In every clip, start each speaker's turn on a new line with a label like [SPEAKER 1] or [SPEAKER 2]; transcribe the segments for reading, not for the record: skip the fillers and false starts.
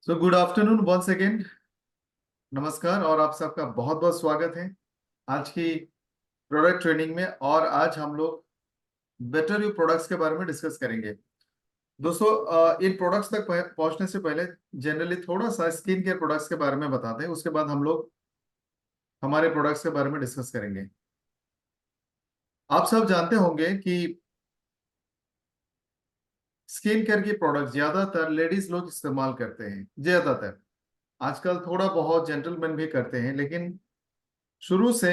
[SPEAKER 1] सो good afternoon once again. नमस्कार और आप सबका बहुत बहुत स्वागत है आज की प्रोडक्ट ट्रेनिंग में। और आज हम लोग बेटर यू प्रोडक्ट्स के बारे में डिस्कस करेंगे। दोस्तों, इन प्रोडक्ट्स तक पहुंचने से पहले जनरली थोड़ा सा स्किन केयर प्रोडक्ट्स के बारे में बताते हैं, उसके बाद हम लोग हमारे प्रोडक्ट्स के बारे में डिस्कस करेंगे। आप सब जानते होंगे कि स्किन केयर की प्रोडक्ट ज्यादातर लेडीज लोग इस्तेमाल करते हैं। ज्यादातर आजकल थोड़ा बहुत जेंटलमैन भी करते हैं, लेकिन शुरू से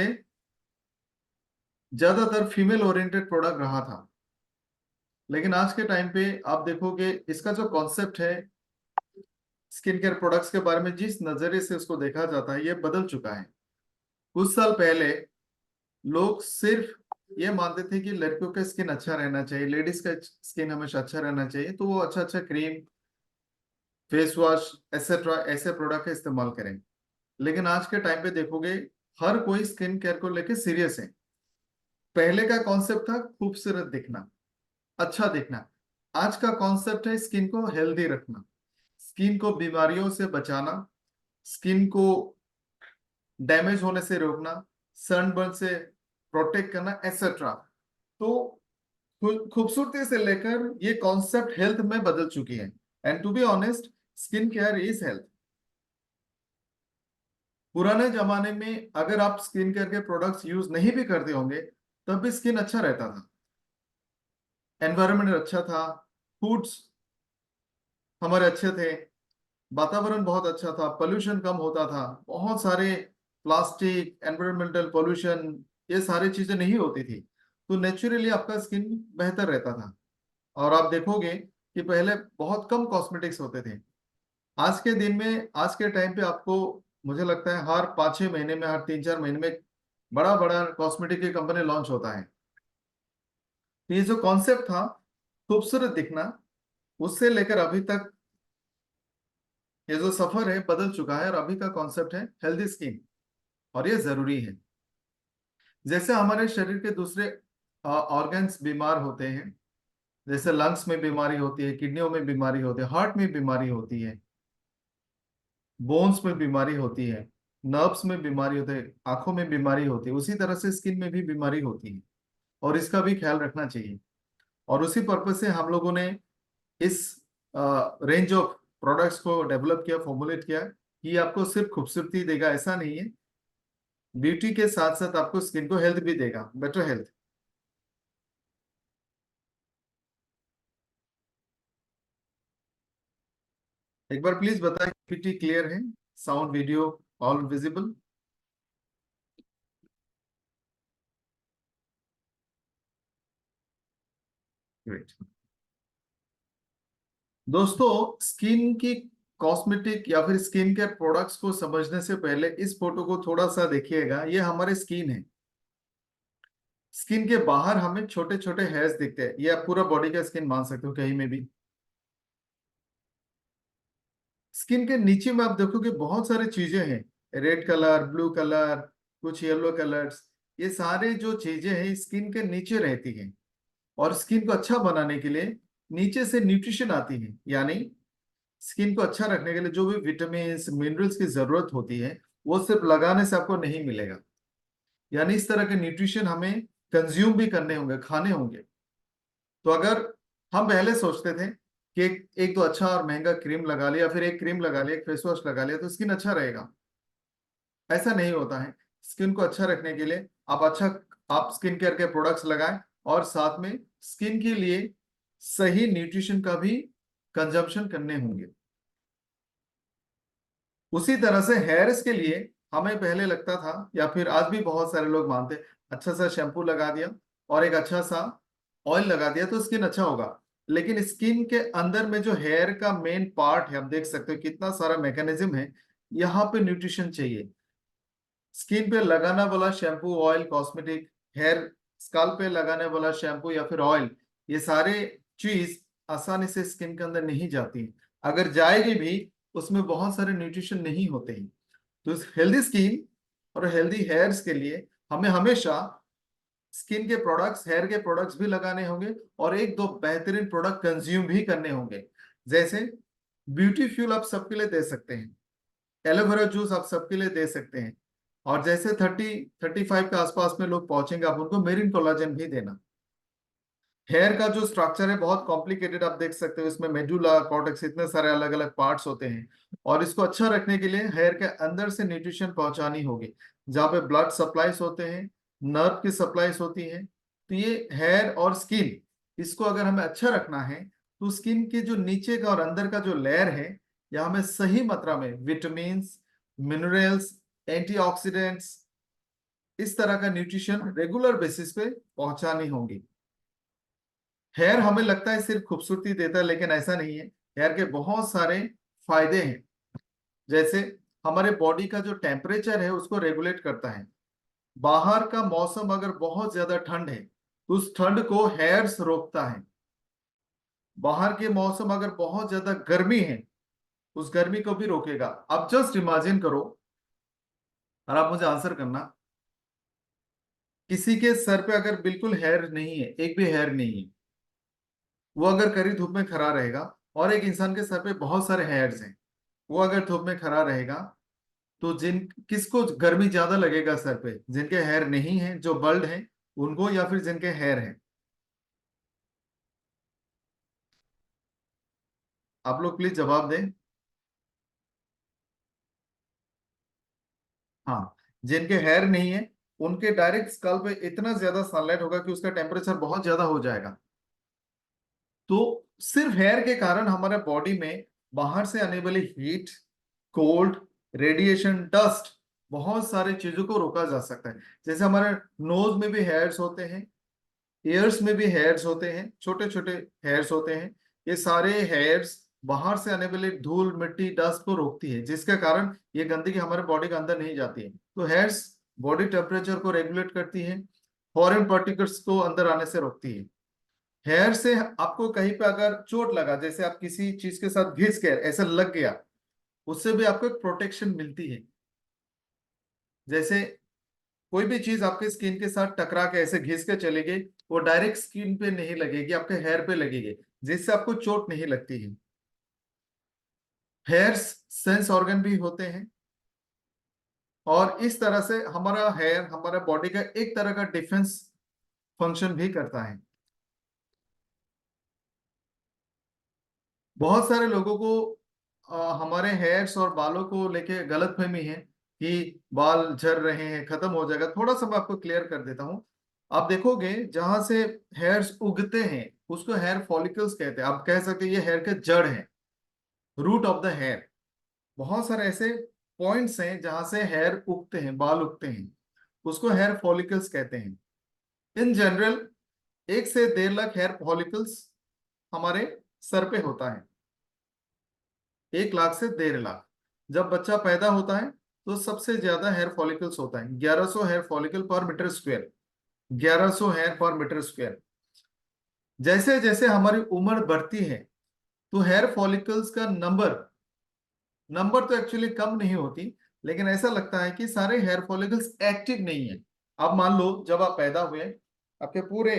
[SPEAKER 1] ज्यादातर फीमेल ओरिएंटेड प्रोडक्ट रहा था। लेकिन आज के टाइम पे आप देखोगे इसका जो कॉन्सेप्ट है स्किन केयर प्रोडक्ट्स के बारे में, जिस नजरिए से उसको देखा जाता है, ये बदल चुका है। कुछ साल पहले लोग सिर्फ ये मानते थे कि लड़कियों का स्किन अच्छा रहना चाहिए, लेडीज का स्किन हमेशा अच्छा रहना चाहिए, तो वो अच्छा अच्छा क्रीम, फेस वॉश एक्सेट्रा ऐसे प्रोडक्ट का इस्तेमाल करें। लेकिन आज के टाइम पे देखोगे हर कोई स्किन केयर को लेके सीरियस है। पहले का कॉन्सेप्ट था खूबसूरत दिखना, अच्छा दिखना। आज का कॉन्सेप्ट है स्किन को हेल्दी रखना, स्किन को बीमारियों से बचाना, स्किन को डैमेज होने से रोकना, सनबर्न से प्रोटेक्ट करना एक्सेट्रा। तो खूबसूरती से लेकर ये कॉन्सेप्ट हेल्थ में बदल चुकी है। And to be honest, skin care is health. पुराने जमाने में अगर आप स्किन केयर के प्रोडक्ट्स यूज नहीं भी करते होंगे तब भी स्किन अच्छा रहता था, एनवायरनमेंट अच्छा था, फूड्स हमारे अच्छे थे, वातावरण बहुत अच्छा था, पोल्यूशन कम होता था, बहुत सारे प्लास्टिक, एनवायरमेंटल पोल्यूशन, ये सारी चीजें नहीं होती थी। तो नेचुरली आपका स्किन बेहतर रहता था। और आप देखोगे कि पहले बहुत कम कॉस्मेटिक्स होते थे। आज के दिन में, आज के टाइम पे आपको, मुझे लगता है हर 5-6 महीने में, हर 3-4 महीने में बड़ा बड़ा कॉस्मेटिक की कंपनी लॉन्च होता है। तो ये जो कॉन्सेप्ट था खूबसूरत दिखना, उससे लेकर अभी तक ये जो सफर है बदल चुका है, और अभी का कॉन्सेप्ट है हेल्दी स्किन। और ये जरूरी है। जैसे हमारे शरीर के दूसरे ऑर्गन्स बीमार होते हैं, जैसे लंग्स में बीमारी होती है, किडनियों में बीमारी होती है, हार्ट में बीमारी होती है, बोन्स में बीमारी होती है, नर्व्स में बीमारी होती है, आंखों में बीमारी होती है, उसी तरह से स्किन में भी बीमारी होती है। और इसका भी ख्याल रखना चाहिए। और उसी पर्पज से हम लोगों ने इस रेंज ऑफ प्रोडक्ट्स को डेवलप किया, फॉर्मुलेट किया कि ये आपको सिर्फ खूबसूरती देगा ऐसा नहीं है, ब्यूटी के साथ साथ आपको स्किन को हेल्थ भी देगा, बेटर हेल्थ। एक बार प्लीज बताएं, पीपीटी क्लियर है, sound video all visible? Great. दोस्तों, स्किन की कॉस्मेटिक या फिर स्किन केयर प्रोडक्ट्स को समझने से पहले इस फोटो को थोड़ा सा देखिएगा। ये हमारे स्किन है। स्किन के बाहर हमें छोटे छोटे हेयर्स दिखते हैं, ये आप पूरा बॉडी का स्किन मान सकते हो कहीं में भी। स्किन के नीचे में आप देखोगे बहुत सारी चीजें हैं, रेड कलर, ब्लू कलर, कुछ येलो कलर्स। ये सारे जो चीजें हैं स्किन के नीचे रहती हैं। और स्किन को अच्छा बनाने के लिए नीचे से न्यूट्रिशन आती है, यानी स्किन को अच्छा रखने के लिए जो भी विटामिन मिनरल्स की जरूरत होती है वो सिर्फ लगाने से आपको नहीं मिलेगा। यानी इस तरह के न्यूट्रिशन हमें कंज्यूम भी करने होंगे, खाने होंगे। तो अगर हम पहले सोचते थे कि एक तो अच्छा और महंगा क्रीम लगा लिया, फिर एक क्रीम लगा लिया, एक फेस वॉश लगा लिया तो स्किन अच्छा रहेगा, ऐसा नहीं होता है। स्किन को अच्छा रखने के लिए आप स्किन केयर के प्रोडक्ट्स लगाएं, और साथ में स्किन के लिए सही न्यूट्रिशन का भी कंजम्पशन करने होंगे। उसी तरह से हेयर्स के लिए हमें पहले लगता था, या फिर आज भी बहुत सारे लोग मानते, अच्छा सा शैम्पू लगा दिया और एक अच्छा सा ऑयल लगा दिया तो स्किन अच्छा होगा। लेकिन स्किन के अंदर में जो हेयर का मेन पार्ट है, आप देख सकते हो कितना सारा मैकेनिज्म है, यहाँ पे न्यूट्रिशन चाहिए। स्किन पे लगाने वाला shampoo, oil, cosmetic, hair scalp पे लगाने वाला शैम्पू या फिर ऑयल, ये सारे चीज आसानी से स्किन के अंदर नहीं जाती। अगर जाएगी भी उसमें बहुत सारे न्यूट्रिशन नहीं होते हैं। तो हेल्दी स्किन और हेल्दी हेयर्स के लिए हमें हमेशा स्किन के प्रोडक्ट्स, हेयर के प्रोडक्ट्स भी लगाने होंगे, और एक दो बेहतरीन प्रोडक्ट कंज्यूम भी करने होंगे। जैसे ब्यूटी फ्यूल आप सबके लिए दे सकते हैं, एलोवेरा जूस आप सबके लिए दे सकते हैं। और जैसे 30-35 के आसपास में लोग पहुंचेंगे, आप उनको मेरिन कोलाजन भी देना। हेयर का जो स्ट्रक्चर है बहुत कॉम्प्लिकेटेड, आप देख सकते हो इसमें मेडुला कॉर्टेक्स इतने सारे अलग अलग पार्ट्स होते हैं। और इसको अच्छा रखने के लिए हेयर के अंदर से न्यूट्रिशन पहुंचानी होगी, जहाँ पे ब्लड सप्लाईज होते हैं, नर्व की सप्लाईज होती हैं। तो ये हेयर और स्किन, इसको अगर हमें अच्छा रखना है तो स्किन के जो नीचे का और अंदर का जो लेयर है, या हमें सही मात्रा में विटामिन, मिनरल्स, एंटीऑक्सीडेंट्स, इस तरह का न्यूट्रिशन रेगुलर बेसिस पे पहुंचानी होगी। हेयर हमें लगता है सिर्फ खूबसूरती देता है, लेकिन ऐसा नहीं है। हेयर के बहुत सारे फायदे हैं। जैसे हमारे बॉडी का जो टेम्परेचर है उसको रेगुलेट करता है। बाहर का मौसम अगर बहुत ज्यादा ठंड है तो उस ठंड को हेयर्स रोकता है। बाहर के मौसम अगर बहुत ज्यादा गर्मी है, उस गर्मी को भी रोकेगा। अब जस्ट इमेजिन करो, और आप मुझे आंसर करना, किसी के सर पे अगर बिल्कुल हेयर नहीं है, एक भी हेयर नहीं है, वो अगर कड़ी धूप में खड़ा रहेगा, और एक इंसान के सर पे बहुत सारे हेयर्स हैं, वो अगर धूप में खड़ा रहेगा, तो जिन किसको गर्मी ज्यादा लगेगा सर पे, जिनके हेयर नहीं है, जो बल्ड हैं उनको, या फिर जिनके हेयर हैं? आप लोग प्लीज जवाब दें। हाँ, जिनके हेयर नहीं है उनके डायरेक्ट स्कल पे इतना ज्यादा सनलाइट होगा कि उसका टेम्परेचर बहुत ज्यादा हो जाएगा। तो सिर्फ हेयर के कारण हमारे बॉडी में बाहर से आने वाली हीट, कोल्ड, रेडिएशन, डस्ट, बहुत सारी चीजों को रोका जा सकता है। जैसे हमारे नोज में भी हेयर्स होते हैं, ईयर्स में भी हेयर्स होते हैं, छोटे छोटे हेयर्स होते हैं। ये सारे हेयर्स बाहर से आने वाली धूल, मिट्टी, डस्ट को रोकती है, जिसके कारण ये गंदगी हमारे बॉडी के अंदर नहीं जाती है। तो हेयर्स बॉडी टेम्परेचर को रेगुलेट करती है, फॉरेन पार्टिकल्स को अंदर आने से रोकती है। हेयर से आपको कहीं पे अगर चोट लगा, जैसे आप किसी चीज के साथ घिस गए, ऐसा लग गया, उससे भी आपको एक प्रोटेक्शन मिलती है। जैसे कोई भी चीज आपके स्किन के साथ टकरा के ऐसे घिस के चली गई, वो डायरेक्ट स्किन पे नहीं लगेगी, आपके हेयर पे लगेगी, जिससे आपको चोट नहीं लगती है। हेयर्स सेंस ऑर्गन भी होते हैं, और इस तरह से हमारा हेयर हमारा बॉडी का एक तरह का डिफेंस फंक्शन भी करता है। बहुत सारे लोगों को हमारे हेयर्स और बालों को लेके गलतफहमी है कि बाल झड़ रहे हैं, खत्म हो जाएगा। थोड़ा सा मैं आपको क्लियर कर देता हूँ। आप देखोगे जहां से हेयर्स उगते हैं उसको हेयर फॉलिकल्स कहते हैं। आप कह सकते हैं ये हेयर के जड़ है, रूट ऑफ द हेयर। बहुत सारे ऐसे पॉइंट्स हैं जहां से हेयर उगते हैं, बाल उगते हैं, उसको हेयर फॉलिकल्स कहते हैं। इन जनरल 1 से 1.5 लाख हेयर फॉलिकल्स हमारे सर पे होता है। 1 लाख से 1.5 लाख। जब बच्चा पैदा होता है तो सबसे ज्यादा हेयर फॉलिकल्स होता है, 1100 हेयर फॉलिकल पर मीटर स्क्वायर। 1100 हेयर पर मीटर स्क्वायर। जैसे जैसे हमारी उम्र बढ़ती है तो हेयर फॉलिकल्स का नंबर नंबर तो एक्चुअली कम नहीं होती, लेकिन ऐसा लगता है कि सारे हेयर फॉलिकल्स एक्टिव नहीं है। अब मान लो जब आप पैदा हुए, आपके पूरे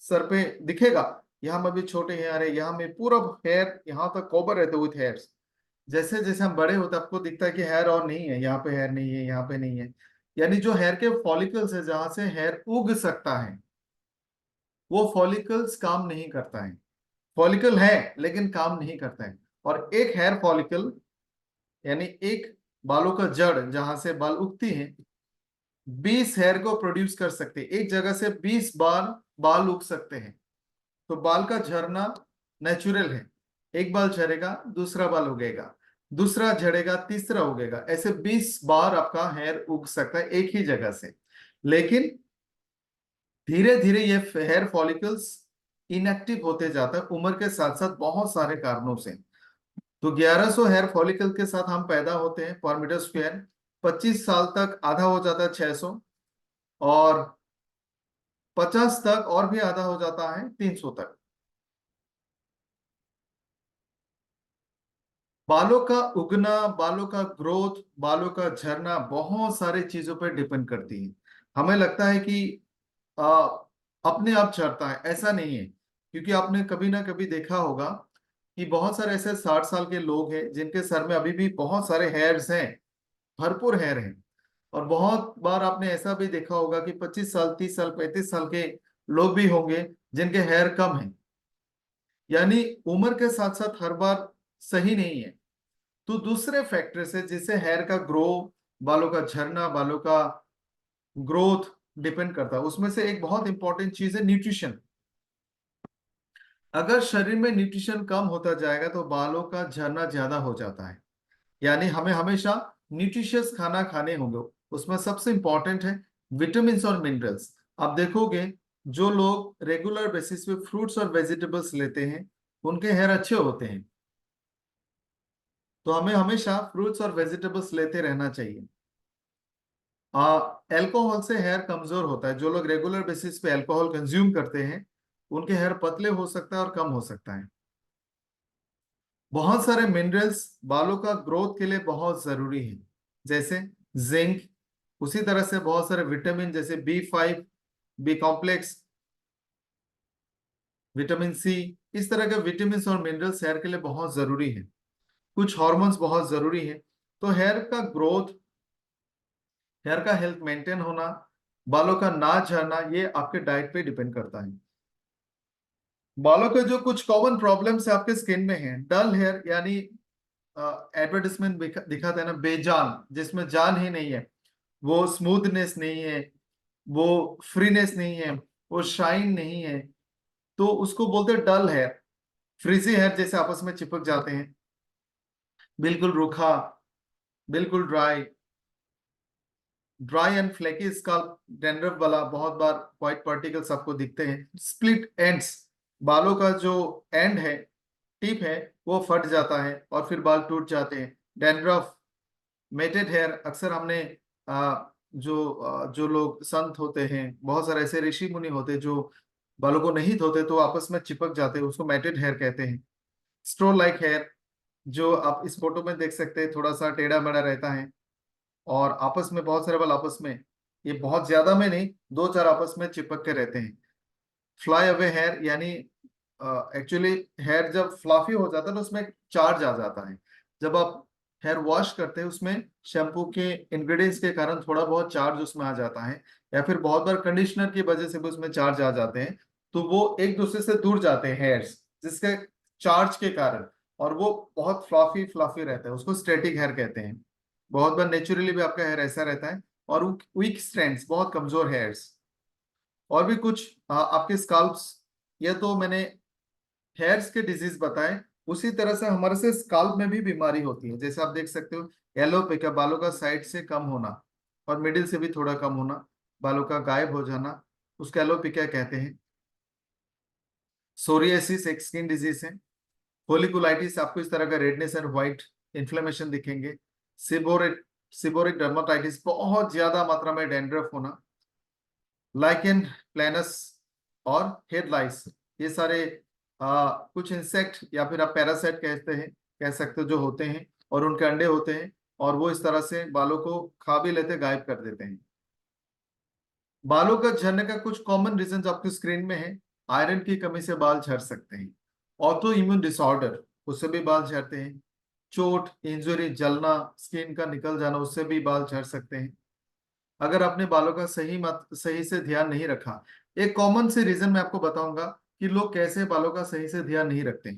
[SPEAKER 1] सर पे दिखेगा, यहाँ में भी छोटे हेयर है, यहाँ में पूरा हेयर यहाँ तक कवर रहते विथ हेयर्स। जैसे जैसे हम बड़े होते आपको दिखता है कि हेयर और नहीं है, यहाँ पे हेयर नहीं है, यहाँ पे नहीं है। यानी जो हेयर के फॉलिकल्स है जहां से हेयर उग सकता है, वो फॉलिकल्स काम नहीं करता है। फॉलिकल है लेकिन काम नहीं करता है। और एक हेयर फॉलिकल, यानी एक बालों का जड़ जहां से बाल उगती है, 20 हेयर को प्रोड्यूस कर सकते हैं। एक जगह से 20 बार बाल उग सकते हैं। तो बाल का झड़ना नेचुरल है। एक बाल झड़ेगा, दूसरा बाल उगेगा, दूसरा झड़ेगा, तीसरा उगेगा, ऐसे 20 बार आपका हेयर उग सकता है एक ही जगह से। लेकिन धीरे धीरे ये हेयर फॉलिकल्स इनएक्टिव होते जाता है उम्र के साथ साथ, बहुत सारे कारणों से। तो 1100 हेयर फॉलिकल के साथ हम पैदा होते हैं पर मीटर स्क्वायर। 25 साल तक आधा हो जाता है 600, और 50 तक और भी आधा हो जाता है 300 तक। बालों का उगना, बालों का ग्रोथ, बालों का झरना बहुत सारी चीजों पर डिपेंड करती है। हमें लगता है कि आ, अपने आप झड़ता है, ऐसा नहीं है। क्योंकि आपने कभी ना कभी देखा होगा, कि बहुत सारे ऐसे 60 साल के लोग हैं जिनके सर में अभी भी बहुत सारे हेयर्स हैं, भरपूर हेयर हैं। और बहुत बार आपने ऐसा भी देखा होगा कि 25 साल, 30 साल, 35 साल के लोग भी होंगे जिनके हेयर कम है। यानी उम्र के साथ साथ हर बार सही नहीं है। तो दूसरे फैक्टर से जिससे हेयर का ग्रो, बालों का झरना, बालों का ग्रोथ डिपेंड करता है, उसमें से एक बहुत इंपॉर्टेंट चीज है न्यूट्रिशन। अगर शरीर में न्यूट्रिशन कम होता जाएगा तो बालों का झरना ज्यादा हो जाता है। यानी हमें हमेशा न्यूट्रिशियस खाना खाने होंगे। उसमें सबसे इंपॉर्टेंट है विटामिन और मिनरल्स। आप देखोगे जो लोग रेगुलर बेसिस पे फ्रूट्स और वेजिटेबल्स लेते हैं उनके हेयर अच्छे होते हैं। तो हमें हमेशा फ्रूट्स और वेजिटेबल्स लेते रहना चाहिए। अल्कोहल से हेयर कमजोर होता है। जो लोग रेगुलर बेसिस पे अल्कोहल कंज्यूम करते हैं उनके हेयर पतले हो सकता है और कम हो सकता है। बहुत सारे मिनरल्स बालों का ग्रोथ के लिए बहुत जरूरी है, जैसे जिंक। उसी तरह से बहुत सारे विटामिन जैसे B5, B complex, vitamin C, इस तरह के विटामिन और मिनरल्स हेयर के लिए बहुत जरूरी है। कुछ हॉर्मोन्स बहुत जरूरी है। तो हेयर का ग्रोथ, हेयर का हेल्थ मेंटेन होना, बालों का ना झड़ना, ये आपके डाइट पे डिपेंड करता है। बालों के जो कुछ कॉमन प्रॉब्लम्स है आपके स्किन में है, डल हेयर, यानी एडवर्टिजमेंट दिखाता है ना बेजान, जिसमें जान ही नहीं है, वो स्मूथनेस नहीं है, वो फ्रीनेस नहीं है, वो शाइन नहीं है, तो उसको बोलते हैं डल हेयर। फ्रीजी हेयर जैसे आपस में चिपक जाते हैं, बिल्कुल रूखा, बिल्कुल dry, dry and flaky scalp, dandruff वाला, बहुत बार व्हाइट पार्टिकल्स आपको दिखते हैं। स्प्लिट एंड्स, बालों का जो एंड है, टिप है, वो फट जाता है और फिर बाल टूट जाते हैं। डैंड्रफ, मेटेड हेयर, अक्सर हमने जो लोग संत होते हैं, बहुत सारे ऐसे ऋषि मुनि होते हैं जो बालों को नहीं धोते तो आपस में चिपक जाते हैं, उसको मेटेड हेयर कहते हैं। स्ट्रो लाइक हेयर, जो आप इस फोटो में देख सकते हैं, थोड़ा सा टेढ़ा मेढ़ा रहता है और आपस में बहुत सारे बाल आपस में, ये बहुत ज्यादा में नहीं, दो चार आपस में चिपक के रहते हैं। फ्लाई अवे हेयर, यानी एक्चुअली हेयर जब फ्लफी हो जाता है तो उसमें चार्ज आ जाता है। जब आप हेयर वॉश करते हैं उसमें शैम्पू के इंग्रेडिएंट्स के कारण थोड़ा बहुत चार्ज उसमें आ जाता है, या फिर बहुत बार कंडीशनर की वजह से भी उसमें चार्ज आ जाते हैं, तो वो एक दूसरे से दूर जाते हैं हेयर्स, जिसके चार्ज के कारण, और वो बहुत फ्लफी फ्लफी रहता है, उसको स्टैटिक हेयर कहते हैं। बहुत बार नेचुरली भी आपका हेयर ऐसा रहता है। और वीक स्ट्रैंड्स, बहुत कमजोर हेयर्स, और भी कुछ आपके स्काल्प्स, ये तो मैंने हेयर्स के डिजीज बताए। उसी तरह से हमारे से स्काल्प में भी बीमारी होती है, जैसे आप देख सकते हो एलोपेका, बालों का साइड से कम होना और मिडिल से भी थोड़ा कम होना, बालों का गायब हो जाना, उसको एलोपेका कहते हैं। सोरियासिस एक स्किन डिजीज है। फोलिकुलाइटिस, आपको इस तरह का रेडनेस एंड व्हाइट इन्फ्लेमेशन दिखेंगे। सिबोरिक सिबोरिक डर्माटाइटिस, बहुत ज्यादा मात्रा में डैंड्रफ होना। लाइकेन प्लानस और हेड लाइस, ये सारे कुछ इंसेक्ट या फिर आप पैरासाइट कहते हैं, कह सकते हो, जो होते हैं और उनके अंडे होते हैं, और वो इस तरह से बालों को खा भी लेते, गायब कर देते हैं। बालों का झड़ने का कुछ कॉमन रीजन आपकी स्क्रीन में है। आयरन की कमी से बाल झड़ सकते हैं। ऑटो इम्यून डिसऑर्डर, उससे भी बाल झड़ते हैं। चोट, इंजरी, जलना, स्किन का निकल जाना, उससे भी बाल झड़ सकते हैं। अगर आपने बालों का सही से ध्यान नहीं रखा। एक कॉमन से रीजन मैं आपको बताऊंगा कि लोग कैसे बालों का सही से ध्यान नहीं रखते।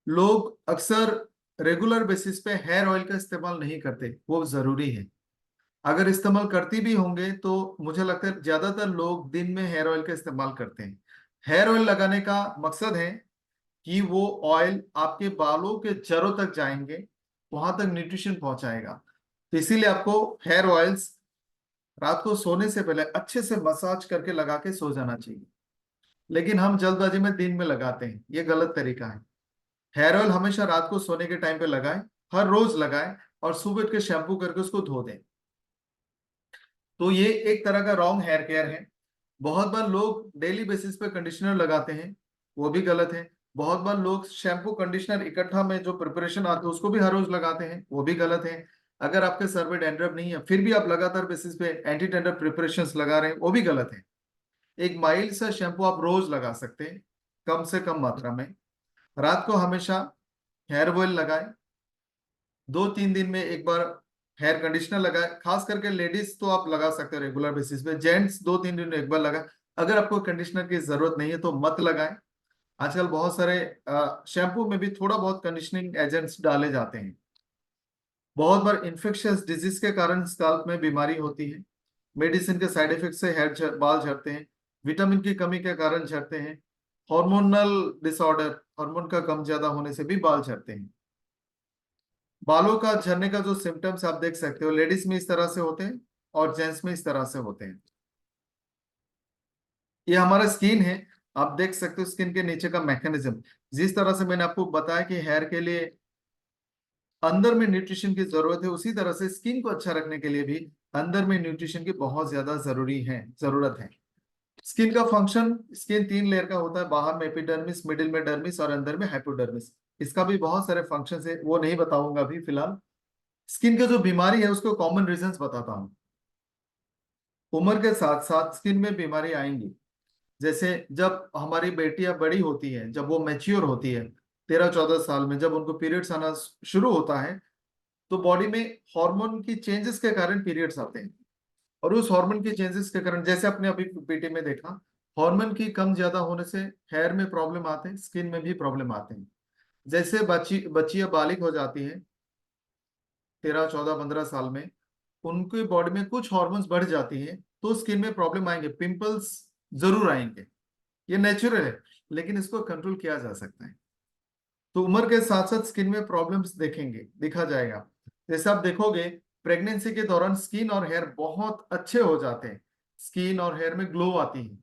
[SPEAKER 1] लोग अक्सर रेगुलर बेसिस पे हेयर ऑयल का इस्तेमाल नहीं करते, वो जरूरी है। अगर इस्तेमाल करती भी होंगे तो मुझे लगता है ज्यादातर लोग दिन में हेयर ऑयल का इस्तेमाल करते हैं। हेयर ऑयल लगाने का मकसद है कि वो ऑयल आपके बालों के जड़ों तक जाएंगे, वहां तक न्यूट्रिशन पहुंचाएगा। तो इसीलिए आपको हेयर ऑयल्स रात को सोने से पहले अच्छे से मसाज करके लगा के सो जाना चाहिए। लेकिन हम जल्दबाजी में दिन में लगाते हैं, ये गलत तरीका है। हेयर ऑयल हमेशा रात को सोने के टाइम पे लगाएं, हर रोज लगाएं, और सुबह उठ के शैम्पू करके उसको धो दें। तो ये एक तरह का रॉन्ग हेयर केयर है। बहुत बार लोग डेली बेसिस पे कंडीशनर लगाते हैं, वो भी गलत है। बहुत बार लोग शैम्पू कंडीशनर इकट्ठा में जो प्रिपरेशन आते हैं उसको भी हर रोज लगाते हैं, वो भी गलत है। अगर आपके सर पे डैंड्रफ नहीं है फिर भी आप लगातार बेसिस पे एंटी डैंड्रफ प्रिपरेशंस लगा रहे हैं, वो भी गलत है। एक माइल्ड सा शैम्पू आप रोज लगा सकते हैं, कम से कम मात्रा में। रात को हमेशा हेयर ऑयल लगाएं, 2-3 दिन में एक बार हेयर कंडीशनर लगाएं। खास करके लेडीज तो आप लगा सकते हो रेगुलर बेसिस पे, जेंट्स 2-3 दिन में एक बार लगाएं। अगर आपको कंडीशनर की जरूरत नहीं है तो मत लगाएं। आजकल बहुत सारे शैम्पू में भी थोड़ा बहुत कंडीशनिंग एजेंट्स डाले जाते हैं। बहुत बार इन्फेक्शियस डिजीज के कारण स्काल्प में बीमारी होती है। मेडिसिन के साइड इफेक्ट से बाल झड़ते हैं। विटामिन की कमी के कारण झड़ते हैं। हार्मोनल डिसऑर्डर, हार्मोन का कम ज्यादा होने से भी बाल झड़ते हैं। बालों का झड़ने का जो सिम्टम्स आप देख सकते हो, लेडीज में इस तरह से होते हैं और जेंट्स में इस तरह से होते हैं। ये हमारा स्किन है, आप देख सकते हो स्किन के नीचे का मैकेनिज्म। जिस तरह से मैंने आपको बताया कि हेयर के लिए अंदर में न्यूट्रिशन की जरूरत है, उसी तरह से स्किन को अच्छा रखने के लिए भी अंदर में न्यूट्रिशन की बहुत ज्यादा जरूरत है। स्किन का फंक्शन, स्किन 3 लेयर का होता है, बाहर में एपिडर्मिस, मिडिल में डर्मिस और अंदर में हाइपोडर्मिस। इसका भी बहुत सारे फंक्शन है, वो नहीं बताऊंगा अभी फिलहाल। स्किन का जो बीमारी है उसको कॉमन रीजंस बताता हूँ। उम्र के साथ साथ स्किन में बीमारी आएंगी। जैसे जब हमारी बेटियां बड़ी होती है, जब वो मैच्योर होती है 13-14 साल में, जब उनको पीरियड्स आना शुरू होता है, तो बॉडी में हार्मोन की चेंजेस के कारण पीरियड्स आते हैं। और उस हार्मोन की चेंजेस के कारण, जैसे आपने अभी पीटी में देखा, हार्मोन की कम ज्यादा होने से हेयर में प्रॉब्लम आते हैं, स्किन में भी प्रॉब्लम आते हैं। जैसे बच्चियां बालिग हो जाती हैं 13-14-15 साल में, उनकी बॉडी में कुछ हार्मोन्स बढ़ जाती है, तो स्किन में प्रॉब्लम आएंगे, पिंपल्स जरूर आएंगे। ये नेचुरल है, लेकिन इसको कंट्रोल किया जा सकता है। तो उम्र के साथ साथ स्किन में प्रॉब्लम्स दिखा जाएगा। जैसे आप देखोगे, प्रेगनेंसी के दौरान स्किन और हेयर बहुत अच्छे हो जाते हैं, स्किन और हेयर में ग्लो आती है।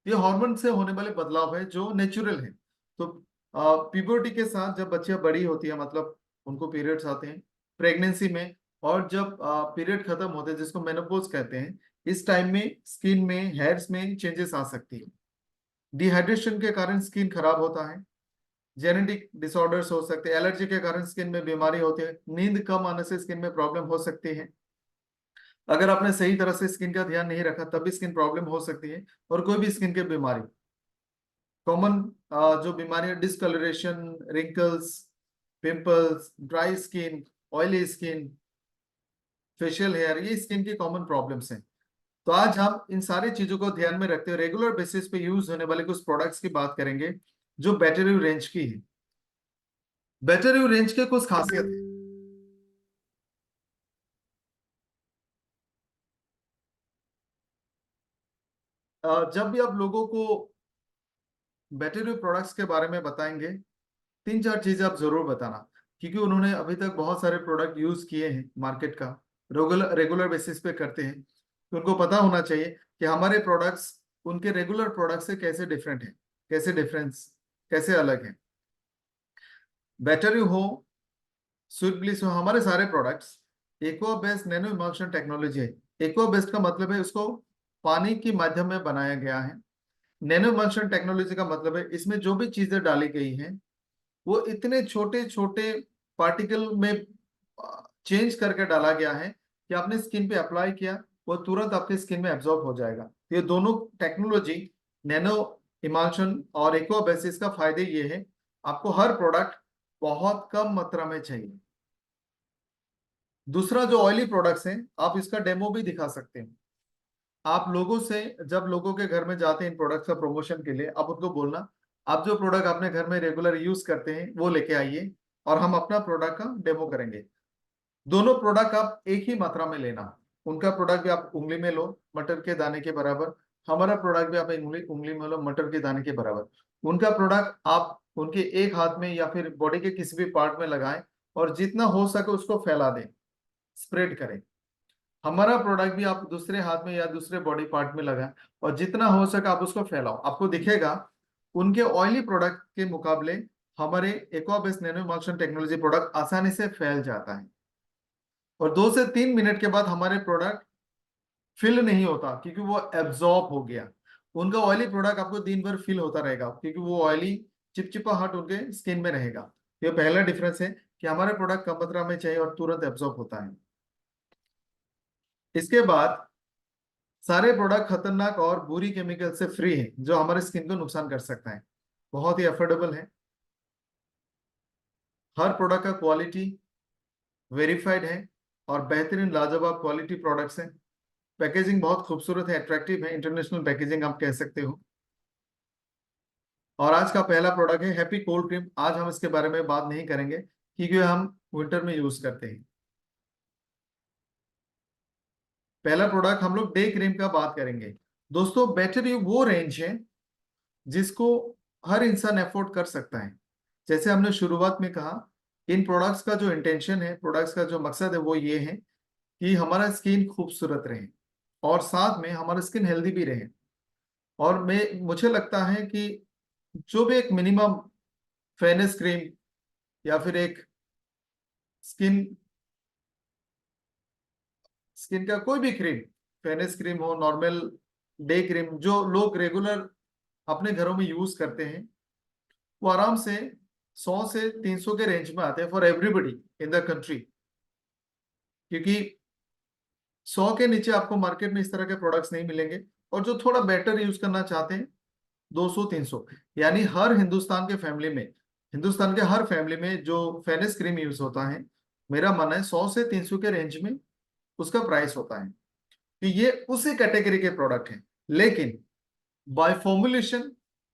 [SPEAKER 1] ये हार्मोन से होने वाले बदलाव है जो नेचुरल है। तो प्यूबर्टी के साथ जब बच्चियां बड़ी होती है, मतलब उनको पीरियड्स आते हैं प्रेगनेंसी में, और जब पीरियड खत्म होते हैं जिसको मेनोपॉज कहते हैं, इस टाइम में स्किन में, हेयर्स में चेंजेस आ सकती है। डिहाइड्रेशन के कारण स्किन खराब होता है। जेनेटिक डिसऑर्डर्स हो सकते हैं, एलर्जी के कारण स्किन में बीमारी होती है, नींद कम आने से स्किन में प्रॉब्लम हो सकती है। अगर आपने सही तरह से स्किन का ध्यान नहीं रखा तब भी स्किन प्रॉब्लम हो सकती है। और कोई भी स्किन की बीमारी, कॉमन जो बीमारी, discoloration, wrinkles, pimples, dry skin, oily skin, facial hair, ये स्किन की कॉमन प्रॉब्लम्स हैं। तो आज हम इन सारी चीजों को ध्यान में रखते हुए रेगुलर बेसिस पे यूज होने वाले कुछ प्रोडक्ट्स की बात करेंगे जो बेटर रेंज की है। बेटर रेंज के कुछ खासियत है। जब भी आप लोगों को बैटरी प्रोडक्ट्स के बारे में बताएंगे, 3-4 चीजें आप जरूर बताना, क्योंकि उन्होंने अभी तक बहुत सारे प्रोडक्ट यूज किए हैं, मार्केट का रेगुलर रेगुलर बेसिस पे करते हैं। तो उनको पता होना चाहिए कि हमारे प्रोडक्ट्स उनके रेगुलर प्रोडक्ट से कैसे डिफरेंट है, कैसे अलग है। बैटरी हो, स्वीट ब्लिस हो, हमारे सारे products aqua based nano emulsion technology है। एक्वा बेस्ड का मतलब है उसको पानी के माध्यम में बनाया गया है। नैनो इमल्शन टेक्नोलॉजी का मतलब है इसमें जो भी चीजें डाली गई हैं वो इतने छोटे छोटे पार्टिकल में चेंज करके डाला गया है कि आपने स्किन पे अप्लाई किया, वो तुरंत आपके स्किन में एब्जॉर्ब हो जाएगा। ये दोनों टेक्नोलॉजी, नैनो इमल्शन और एक्वा बेसिस का फायदे ये है, आपको हर प्रोडक्ट बहुत कम मात्रा में चाहिए। दूसरा, जो ऑयली प्रोडक्ट्स हैं, आप इसका डेमो भी दिखा सकते हैं। आप लोगों से, जब लोगों के घर में जाते हैं इन प्रोडक्ट्स का प्रमोशन के लिए, आप उनको बोलना आप जो प्रोडक्ट अपने घर में रेगुलर यूज करते हैं वो लेके आइए और हम अपना प्रोडक्ट का डेमो करेंगे। दोनों प्रोडक्ट आप एक ही मात्रा में लेना। उनका प्रोडक्ट भी आप उंगली में लो मटर के दाने के बराबर, हमारा प्रोडक्ट भी आप उंगली उंगली में लो मटर के दाने के बराबर। उनका प्रोडक्ट आप उनके एक हाथ में या फिर बॉडी के किसी भी पार्ट में लगाएं और जितना हो सके उसको फैला दें, स्प्रेड करें। हमारा प्रोडक्ट भी आप दूसरे हाथ में या दूसरे बॉडी पार्ट में लगाएं और जितना हो सके आप उसको फैलाओ। आपको दिखेगा उनके ऑयली प्रोडक्ट के मुकाबले हमारे एक्वाबेस नैनो इमल्शन टेक्नोलॉजी प्रोडक्ट आसानी से फैल जाता है। और 2 से 3 मिनट के बाद हमारे प्रोडक्ट फिल नहीं होता क्योंकि वो एब्जॉर्ब हो गया। उनका ऑयली प्रोडक्ट आपको दिन भर फिल होता रहेगा क्योंकि वो ऑयली चिपचिपाहट उनके स्किन में रहेगा। ये पहला डिफरेंस है कि हमारे प्रोडक्ट कम मात्रा में चाहिए और तुरंत एब्जॉर्ब होता है। इसके बाद सारे प्रोडक्ट खतरनाक और बुरी केमिकल से फ्री हैं जो हमारे स्किन को नुकसान कर सकता है। बहुत ही अफोर्डेबल है। हर प्रोडक्ट का क्वालिटी वेरीफाइड है और बेहतरीन लाजवाब क्वालिटी प्रोडक्ट्स हैं। पैकेजिंग बहुत खूबसूरत है, अट्रैक्टिव है, इंटरनेशनल पैकेजिंग आप कह सकते हो। और आज का पहला प्रोडक्ट है हैप्पी कोल्ड क्रीम। आज हम इसके बारे में बात नहीं करेंगे क्योंकि हम विंटर में यूज करते हैं। पहला प्रोडक्ट हम लोग डे क्रीम का बात करेंगे। दोस्तों बैटरी वो रेंज है जिसको हर इंसान अफोर्ड कर सकता है। जैसे हमने शुरुआत में कहा, इन प्रोडक्ट्स का जो इंटेंशन है, प्रोडक्ट्स का जो मकसद है वो ये है कि हमारा स्किन खूबसूरत रहे और साथ में हमारा स्किन हेल्दी भी रहे। और मैं मुझे लगता है कि जो भी एक मिनिमम फेयरनेस क्रीम या फिर एक स्किन स्किन का कोई भी क्रीम, फेयरनेस क्रीम हो, नॉर्मल डे क्रीम, जो लोग रेगुलर अपने घरों में यूज करते हैं, वो आराम से 100 से 300 के रेंज में आते हैं for everybody in the country. क्योंकि 100 के नीचे आपको मार्केट में इस तरह के प्रोडक्ट्स नहीं मिलेंगे। और जो थोड़ा बेटर यूज करना चाहते हैं, 200 300, यानी हर हिंदुस्तान के फैमिली में, हिंदुस्तान के हर फैमिली में जो फेयरनेस क्रीम यूज होता है, मेरा मानना है 100 से 300 के रेंज में उसका प्राइस होता है। कि ये उसी कैटेगरी के प्रोडक्ट हैं, लेकिन बाय फॉर्मुलेशन,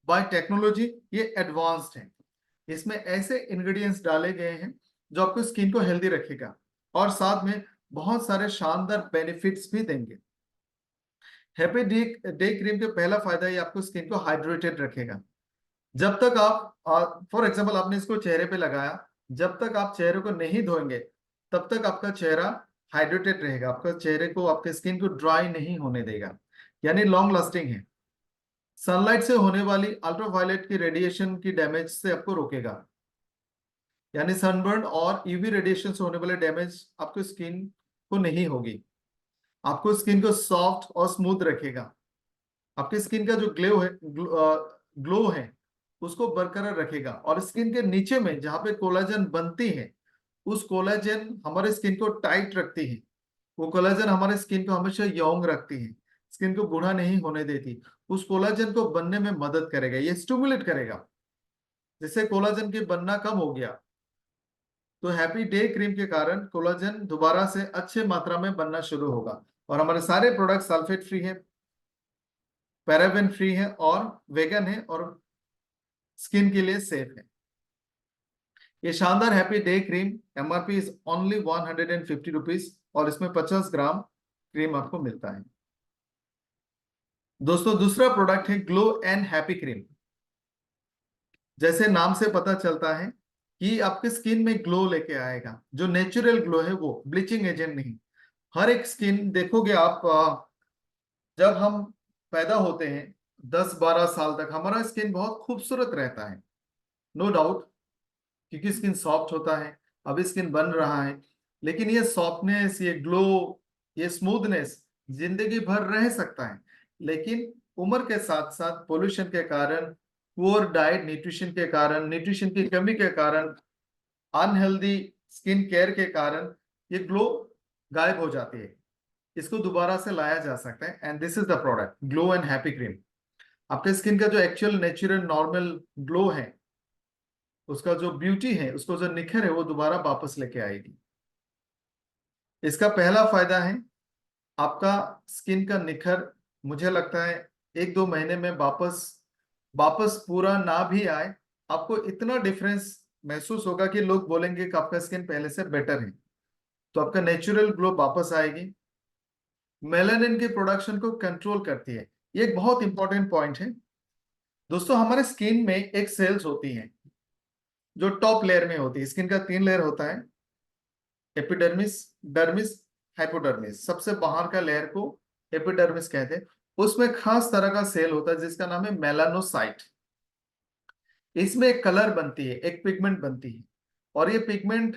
[SPEAKER 1] बाय टेक्नोलॉजी ये एडवांस्ड है। इसमें ऐसे इंग्रेडिएंट्स डाले गए हैं जो आपको स्किन को हेल्दी रखेगा और साथ में बहुत सारे शानदार बेनिफिट्स भी देंगे। हैप्पी डे डे क्रीम का पहला फायदा ये आपको स्किन को हाइड्रेटेड रखेगा। जब तक आप फॉर एग्जांपल आपने इसको चेहरे पे लगाया, जब तक आप चेहरे को नहीं धोएंगे तब तक आपका चेहरा हाइड्रेटेड रहेगा। आपका चेहरे को, आपके स्किन को ड्राई नहीं होने देगा, यानी लॉन्ग लास्टिंग है। सनलाइट से होने वाली अल्ट्रावायलेट की रेडिएशन की डैमेज से आपको रोकेगा, यानी सनबर्न और यूवी रेडिएशन से होने वाले डैमेज आपको स्किन को नहीं होगी। आपको स्किन को सॉफ्ट और स्मूथ रखेगा। आपकी स्किन का जो ग्लो है उसको बरकरार रखेगा। और स्किन के नीचे में जहां पे कोलाजन बनती है, उस कोलाजन हमारे स्किन को टाइट रखती है। वो कोलाजन हमारे स्किन को हमेशा यंग रखती है, स्किन को बूढ़ा नहीं होने देती। उस कोलाजन को बनने में मदद करेगा, ये स्टिमुलेट करेगा। जिससे कोलाजन की बनना कम हो गया, तो हैप्पी डे क्रीम के कारण कोलाजन दोबारा से अच्छे मात्रा में बनना शुरू होगा। और हमारे सारे प्रोडक्ट सल्फेट फ्री है, पैराबेन फ्री है और वेगन है और स्किन के लिए सेफ है। ये शानदार happy day cream MRP is only 150 rupees और इसमें 50 ग्राम क्रीम आपको मिलता है। दोस्तों दूसरा प्रोडक्ट है ग्लो एंड हैप्पी क्रीम। जैसे नाम से पता चलता है कि आपके स्किन में ग्लो लेके आएगा, जो नेचुरल ग्लो है, वो ब्लीचिंग एजेंट नहीं। हर एक स्किन देखोगे आप, जब हम पैदा होते हैं 10-12 साल तक हमारा स्किन बहुत खूबसूरत रहता है, नो डाउट, क्योंकि स्किन सॉफ्ट होता है। अभी स्किन बन रहा है, लेकिन ये सॉफ्टनेस, ये ग्लो, ये स्मूथनेस जिंदगी भर रह सकता है। लेकिन उम्र के साथ साथ पोल्यूशन के कारण, पुअर डाइट, न्यूट्रिशन के कारण, न्यूट्रिशन की कमी के कारण, अनहेल्दी स्किन केयर के कारण ये ग्लो गायब हो जाती है। इसको दोबारा से लाया जा सकता है, and this is the product glow and happy cream. आपके स्किन का जो एक्चुअल नेचुरल नॉर्मल ग्लो है, उसका जो ब्यूटी है, उसको जो निखर है, वो दोबारा वापस लेके आएगी। इसका पहला फायदा है आपका स्किन का निखर, मुझे लगता है 1-2 महीने में वापस वापस पूरा ना भी आए, आपको इतना डिफरेंस महसूस होगा कि लोग बोलेंगे कि आपका स्किन पहले से बेटर है। तो आपका नेचुरल ग्लो वापस आएगी। मेलानिन के प्रोडक्शन को कंट्रोल करती है, ये एक बहुत इंपॉर्टेंट पॉइंट है। दोस्तों हमारे स्किन में एक सेल्स होती हैं जो टॉप लेयर में होती है। स्किन का 3 लेयर होता है, एपिडर्मिस, डर्मिस, हाइपोडर्मिस। सबसे बाहर का लेयर को एपिडर्मिस कहते हैं। उसमें खास तरह का सेल होता है जिसका नाम है मेलानोसाइट। इसमें एक कलर बनती है, एक पिगमेंट बनती है, और ये पिगमेंट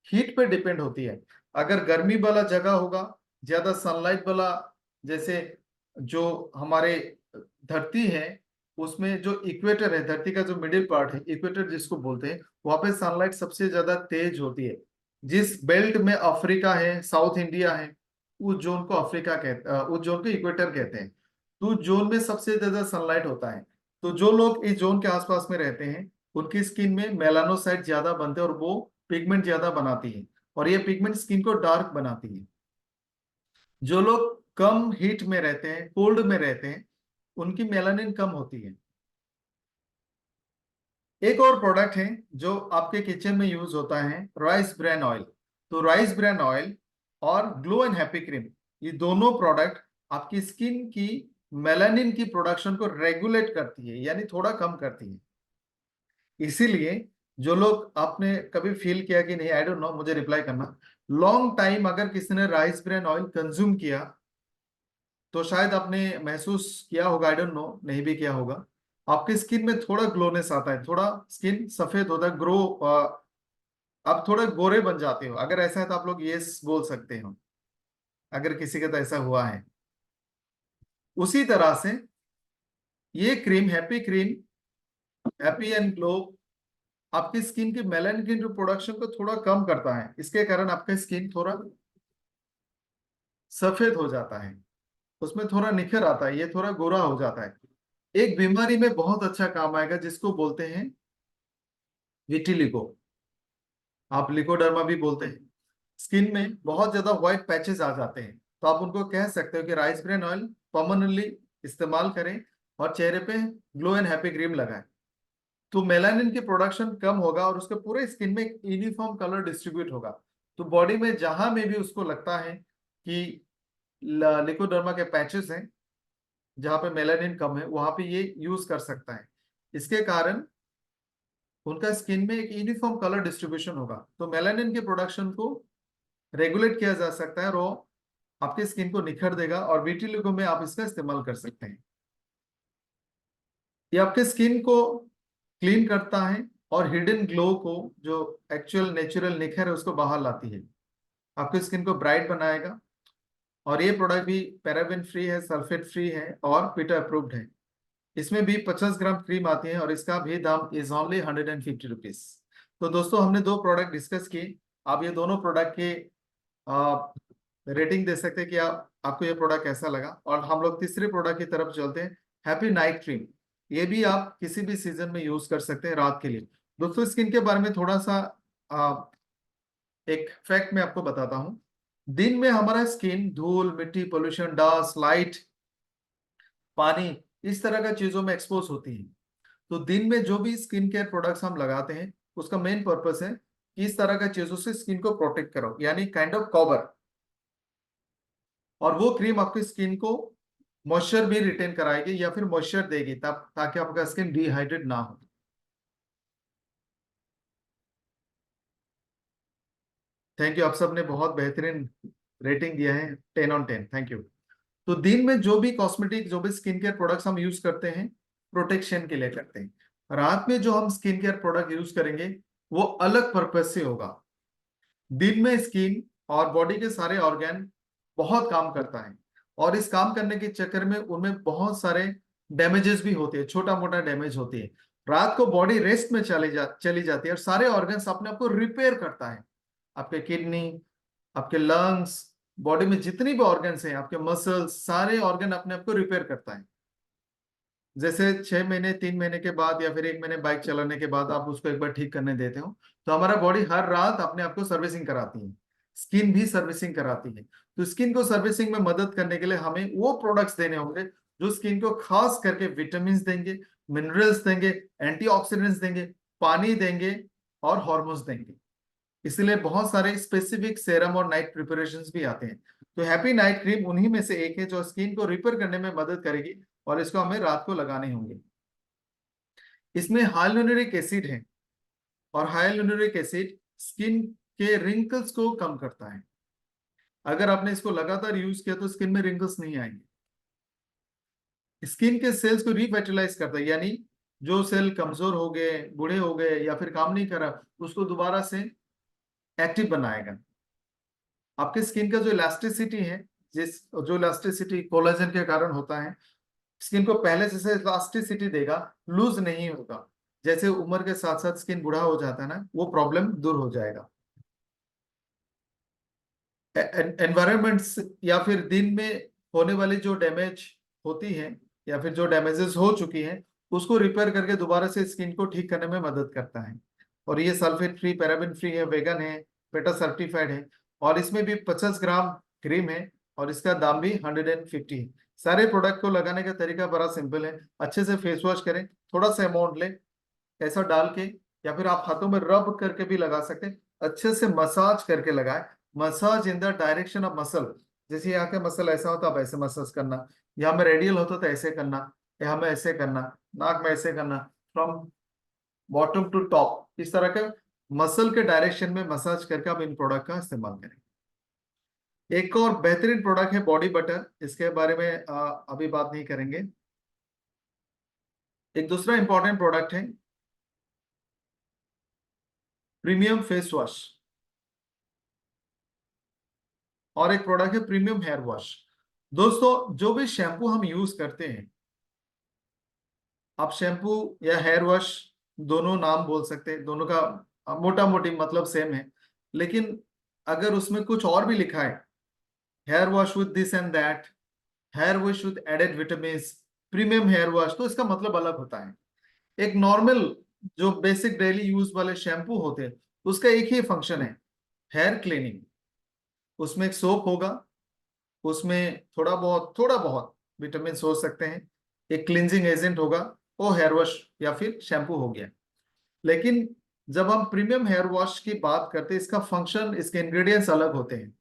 [SPEAKER 1] हीट पे डिपेंड होती है। अगर गर्मी वाला जगह होगा, ज्यादा सनलाइट वाला, जैसे जो हमारे धरती है उसमें जो इक्वेटर है, धरती का जो मिडिल पार्ट है, इक्वेटर जिसको बोलते हैं, वहां पे सनलाइट सबसे ज्यादा तेज होती है। जिस बेल्ट में अफ्रीका है, साउथ इंडिया है, उस जोन को अफ्रीका कहते, उस जोन को इक्वेटर कहते हैं। तो उस जोन में सबसे ज्यादा सनलाइट होता है। तो जो लोग इस जोन के आसपास में रहते हैं उनकी स्किन में मेलानोसाइट ज्यादा बनते हैं और वो पिगमेंट ज्यादा बनाती है, और ये पिगमेंट स्किन को डार्क बनाती है। जो लोग कम हीट में रहते हैं, कोल्ड में रहते हैं, उनकी मेलानिन कम होती है। एक और प्रोडक्ट है जो आपके किचन में यूज होता है, राइस ब्रान ऑयल। तो राइस ब्रान ऑयल और ग्लो एंड हैप्पी क्रीम, ये दोनों प्रोडक्ट आपकी स्किन की मेलानिन की प्रोडक्शन को रेगुलेट करती है, यानी थोड़ा कम करती है। इसीलिए जो लोग, आपने कभी फील किया कि नहीं, आई डोंट नो, मुझे रिप्लाई करना, लॉन्ग टाइम अगर किसी ने राइस ब्रान ऑयल कंज्यूम किया तो शायद आपने महसूस किया होगा, आई डोंट नो, नहीं भी किया होगा, आपकी स्किन में थोड़ा ग्लोनेस आता है, थोड़ा स्किन सफेद होता है, ग्रो, आप थोड़ा गोरे बन जाते हो। अगर ऐसा है तो आप लोग यस बोल सकते हो, अगर किसी का तो ऐसा हुआ है। उसी तरह से ये cream, happy cream, happy and glow, आपकी स्किन की मेलानिन की जो प्रोडक्शन को थोड़ा कम करता है। इसके कारण आपका स्किन थोड़ा सफेद हो जाता है, उसमें थोड़ा निखर आता है, ये थोड़ा गोरा हो जाता है। एक बीमारी में बहुत अच्छा काम आएगा जिसको बोलते हैं विटिलिगो, आप लिकोडर्मा भी बोलते हैं। स्किन में बहुत ज्यादा व्हाइट पैचेस आ जाते हैं, तो आप उनको कह सकते हो कि राइस ब्रान ऑयल परमानेंटली इस्तेमाल करें और चेहरे पे ग्लो एंड हैप्पी क्रीम लगाएं, तो मेलानिन की प्रोडक्शन कम होगा और उसके पूरे स्किन में एक यूनिफॉर्म कलर डिस्ट्रीब्यूट होगा। तो बॉडी में जहां में भी उसको लगता है कि लिकोडर्मा के पैचेस हैं, जहां पे मेलानिन कम है, वहां पे ये यूज कर सकता है। इसके कारण उनका स्किन में एक यूनिफॉर्म कलर डिस्ट्रीब्यूशन होगा, तो मेलानिन के प्रोडक्शन को रेगुलेट किया जा सकता है और वो आपके स्किन को निखर देगा, और विटिलिगो में आप इसका इस्तेमाल कर सकते हैं। ये आपके स्किन को क्लीन करता है और हिडन ग्लो को, जो एक्चुअल नेचुरल निखर है, उसको बाहर लाती है, आपके स्किन को ब्राइट बनाएगा। और ये प्रोडक्ट भी पैराबेन फ्री है, सल्फेट फ्री है और पीटा अप्रूव्ड है। इसमें भी 50 ग्राम क्रीम आती है और इसका भी दाम इज ओनली 150 रुपीज। तो दोस्तों, हमने दो प्रोडक्ट डिस्कस किए। आप ये दोनों प्रोडक्ट के रेटिंग दे सकते हैं कि आपको ये प्रोडक्ट कैसा लगा। और हम लोग तीसरे प्रोडक्ट की तरफ चलते हैं, हैप्पी नाइट क्रीम। ये भी आप किसी भी सीजन में यूज कर सकते हैं रात के लिए। दोस्तों, स्किन के बारे में थोड़ा सा एक फैक्ट मैं आपको बताता हूँ। दिन में हमारा स्किन धूल, मिट्टी, पोल्यूशन, डस्ट, लाइट, पानी, इस तरह का चीजों में एक्सपोज होती है। तो दिन में जो भी स्किन केयर प्रोडक्ट्स हम लगाते हैं, उसका मेन पर्पस है कि इस तरह का चीजों से स्किन को प्रोटेक्ट करो, यानी काइंड ऑफ कवर। और वो क्रीम आपकी स्किन को मॉइस्चर भी रिटेन कराएगी या फिर मॉइस्चर देगी, तब ताकि आपका स्किन डिहाइड्रेट ना हो। थैंक यू, आप सब ने बहुत बेहतरीन रेटिंग दिया है, 10 on 10, थैंक यू। तो दिन में जो भी कॉस्मेटिक, जो भी स्किन केयर प्रोडक्ट्स हम यूज करते हैं, प्रोटेक्शन के लिए करते हैं। रात में जो हम स्किन केयर प्रोडक्ट यूज करेंगे, वो अलग पर्पज से होगा। दिन में स्किन और बॉडी के सारे ऑर्गन बहुत काम करता है, और इस काम करने के चक्कर में उनमें बहुत सारे डैमेजेस भी होते हैं, छोटा मोटा डैमेज होती है। रात को बॉडी रेस्ट में चली जाती है और सारे ऑर्गन्स अपने आप को रिपेयर करता है। आपके किडनी, आपके लंग्स, बॉडी में जितनी भी ऑर्गन्स हैं, आपके मसल्स, सारे ऑर्गन अपने आप को रिपेयर करता है। जैसे 6 महीने, 3 महीने के बाद या फिर 1 महीने बाइक चलाने के बाद आप उसको एक बार ठीक करने देते हो, तो हमारा बॉडी हर रात अपने आप को सर्विसिंग कराती है। स्किन भी सर्विसिंग कराती है। तो स्किन को सर्विसिंग में मदद करने के लिए हमें वो प्रोडक्ट्स देने होंगे जो स्किन को खास करके विटामिन देंगे, मिनरल्स देंगे, एंटीऑक्सीडेंट्स देंगे, पानी देंगे और हॉर्मोन्स देंगे। इसलिए बहुत सारे स्पेसिफिक सेरम और नाइट प्रिपरेशंस भी आते हैं। तो हैप्पी नाइट क्रीम उन्हीं में से एक है जो स्किन को रिपेयर करने में मदद करेगी, और इसको हमें रात को लगाने होंगे। इसमें हाइलुरोनिक एसिड है, और हाइलुरोनिक एसिड स्किन के रिंकल्स को कम करता है। अगर आपने इसको लगातार यूज किया तो स्किन में रिंकल्स नहीं आएंगे। स्किन के सेल्स को रिवाइटलाइज करता है, यानी जो सेल कमजोर हो गए, बूढ़े हो गए या फिर काम नहीं कर रहा, उसको दोबारा से एक्टिव बनाएगा। आपके स्किन का जो इलास्टिसिटी है, जिस जो इलास्टिसिटी कोलेजन के कारण होता है, स्किन को पहले जैसे इलास्टिसिटी देगा, लूज नहीं होगा। जैसे उम्र के साथ साथ स्किन बूढ़ा हो जाता है ना, वो प्रॉब्लम दूर हो जाएगा। एनवायरमेंट्स या फिर दिन में होने वाली जो डैमेज होती है या फिर जो डैमेजेस हो चुकी हैं, उसको रिपेयर करके दोबारा से स्किन को ठीक करने में मदद करता है। और ये सल्फेट फ्री, पैराबेन फ्री है, वेगन है, पेटा सर्टिफाइड है, और इसमें भी 50 ग्राम क्रीम है, और इसका दाम भी 150 है। सारे प्रोडक्ट को लगाने का तरीका बड़ा सिंपल है। अच्छे से फेस वॉश करें, थोड़ा सा अमाउंट ले, ऐसा डाल के, या फिर आप हाथों में रब करके भी लगा सकते हैं। अच्छे से मसाज करके लगाए, massage in the direction of muscle. जैसे यहाँ के मसल ऐसा होता है, अब ऐसे मसाज करना, यहाँ में रेडियल होता तो ऐसे करना, यहाँ में ऐसे करना, नाक में ऐसे करना, फ्रॉम बॉटम टू टॉप, इस तरह के मसल के डायरेक्शन में मसाज करके आप इन प्रोडक्ट का इस्तेमाल करें। एक और बेहतरीन प्रोडक्ट है बॉडी बटर, इसके बारे में अभी बात नहीं करेंगे। एक दूसरा इंपॉर्टेंट प्रोडक्ट है प्रीमियम फेस वॉश, और एक प्रोडक्ट है प्रीमियम हेयर वॉश। दोस्तों, जो भी शैम्पू हम यूज करते हैं, आप शैम्पू या हेयर वॉश दोनों नाम बोल सकते हैं, दोनों का मोटा मोटी मतलब सेम है, लेकिन अगर उसमें कुछ और भी लिखा है, hair wash with this and that, hair wash with added vitamin, premium hair wash, तो इसका मतलब अलग होता है। एक नॉर्मल जो बेसिक डेली यूज वाले शैम्पू होते हैं, उसका एक ही फंक्शन है, हेयर क्लीनिंग। उसमें एक सोप होगा, उसमें थोड़ा बहुत विटामिन हो सकते हैं, एक क्लींजिंग एजेंट होगा, वो हेयर वॉश या फिर शैम्पू हो गया। लेकिन जब हम प्रीमियम हेयर वॉश की बात करते हैं, इसका फंक्शन, इसके इंग्रेडिएंट्स अलग होते हैं।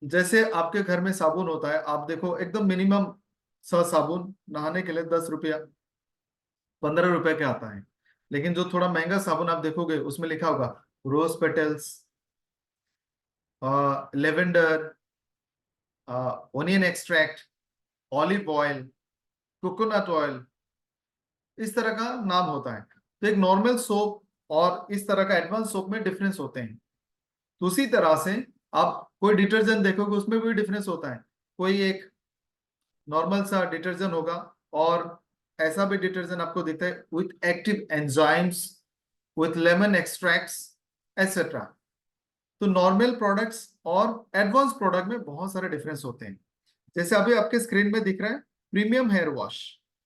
[SPEAKER 1] जैसे आपके घर में साबुन होता है, आप देखो एकदम मिनिमम सा साबुन नहाने के लिए 10 रुपया, 15 रुपए का आता है। लेकिन जो थोड़ा महंगा साबुन आप देखोगे, उसमें लिखा होगा rose petals, lavender, onion extract, olive oil, coconut oil, इस तरह का नाम होता है। तो एक नॉर्मल सोप और इस तरह का एडवांस सोप में डिफरेंस होते हैं। तो उसी तरह से आप कोई डिटर्जेंट देखोगे, उसमें भी डिफरेंस होता है। कोई एक नॉर्मल सा डिटर्जेंट होगा, और ऐसा भी डिटर्जेंट आपको दिखता है with active enzymes, with lemon extracts, etcetera. तो नॉर्मल प्रोडक्ट्स और एडवांस प्रोडक्ट में बहुत सारे डिफरेंस होते हैं। जैसे अभी आपके स्क्रीन में दिख रहा है premium hair wash,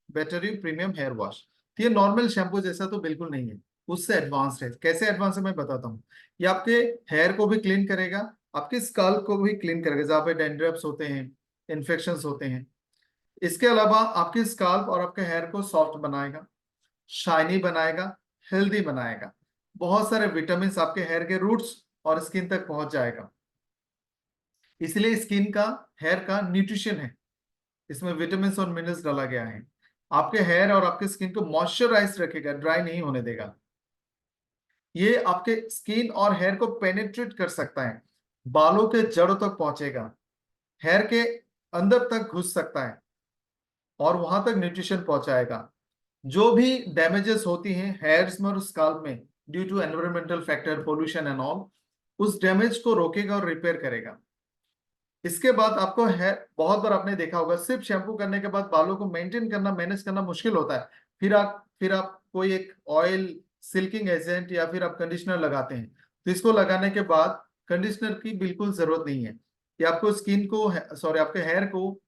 [SPEAKER 1] bettering premium hair wash, तो ये नॉर्मल शैम्पू जैसा तो बिल्कुल नहीं है, उससे एडवांस्ड है। कैसे एडवांस है मैं बताता हूँ। ये आपके हेयर को भी क्लीन करेगा, आपके स्कैल्प को भी क्लीन करेगा, जहाँ पे डेंड्रफ्स होते हैं, इन्फेक्शंस होते हैं। इसके अलावा आपके स्कैल्प और आपके हेयर को सॉफ्ट बनाएगा, शाइनी बनाएगा, हेल्दी बनाएगा। बहुत सारे विटामिन आपके हेयर के रूट्स और स्किन तक पहुंच जाएगा। इसलिए स्किन का, हेयर का न्यूट्रिशन है, इसमें विटामिन और मिनरल्स डाला गया है। आपके हेयर और आपके स्किन को मॉइस्चराइज रखेगा, ड्राई नहीं होने देगा। ये आपके स्किन और हेयर को पेनिट्रेट कर सकता है, बालों के जड़ों तक पहुंचेगा, हेयर के अंदर तक घुस सकता है, और वहां तक न्यूट्रिशन पहुंचाएगा। जो भी डैमेजेस होती हैं हेयर्स में और स्काल्प में due to environmental factor, pollution and all, उस डैमेज को रोकेगा और रिपेयर करेगा। इसके बाद आपको हेयर, बहुत बार आपने देखा होगा, सिर्फ शैम्पू करने के बाद बालों को मेंटेन करना, मैनेज करना मुश्किल होता है। फिर आप कोई एक ऑयल, सिल्किंग एजेंट या फिर आप कंडीशनर लगाते हैं। तो इसको लगाने के बाद कंडीशनर की बिल्कुल जरूरत नहीं है। ये आपको स्किन को, सॉरी, आपके हेयर को